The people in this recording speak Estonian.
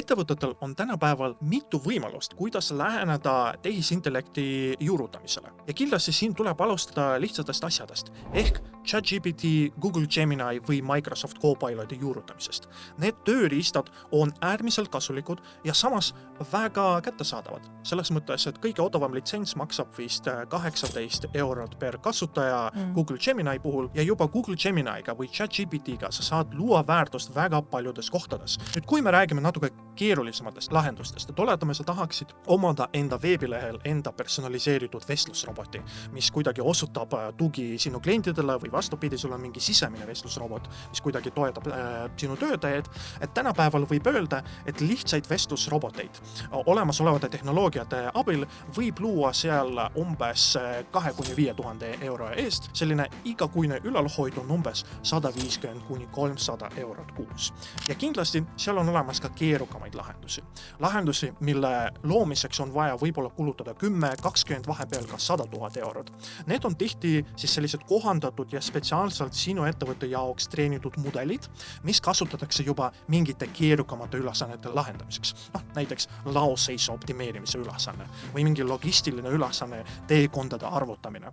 Ettevõtetel on tänapäeval mitu võimalust, kuidas läheneda tehisintellekti juurutamisele. Ja kindlasti siin tuleb alustada lihtsatest asjadest, ehk ChatGPT, Google Gemini või Microsoft Copiloti juurutamisest. Need tööriistad on äärmiselt kasulikud ja samas väga kättesaadavad. Selles mõttes, et kõige odavam litsents maksab vist 18 eurot per kasutaja Google Gemini puhul ja juba Google Gemini'ga või ChatGPT'ga sa saad luua väärtust väga paljudes kohtades. Nüüd, kui me räägime natuke keerulisematest lahendustest, et oletame, sa tahaksid omada enda veebilehel enda personaliseeritud vestlusroboti, mis kuidagi osutab tugi sinu klientidele või vastupidi, sul on mingi sisemine vestlusrobot, mis kuidagi toetab sinu töötajaid, et tänapäeval võib öelda, et lihtsaid vestlusroboteid olemasolevate tehnoloogiate abil võib luua seal umbes 2-5 euro eest. Selline igakuine ülalhoid on umbes 150-300 eurot kuus. Ja kindlasti seal on olemas ka keerukamaid lahendusi. Lahendusi, mille loomiseks on vaja võib-olla kulutada 10, 20, vahepeal ka 100 000 eurot. Need on tihti siis sellised kohandatud ja spetsiaalselt sinu ettevõtte jaoks treenitud mudelid, mis kasutatakse juba mingite keerukamate ülesannete lahendamiseks. Näiteks laoseisu optimeerimise ülesanne või mingi logistiline ülesanne, teekondade arvutamine.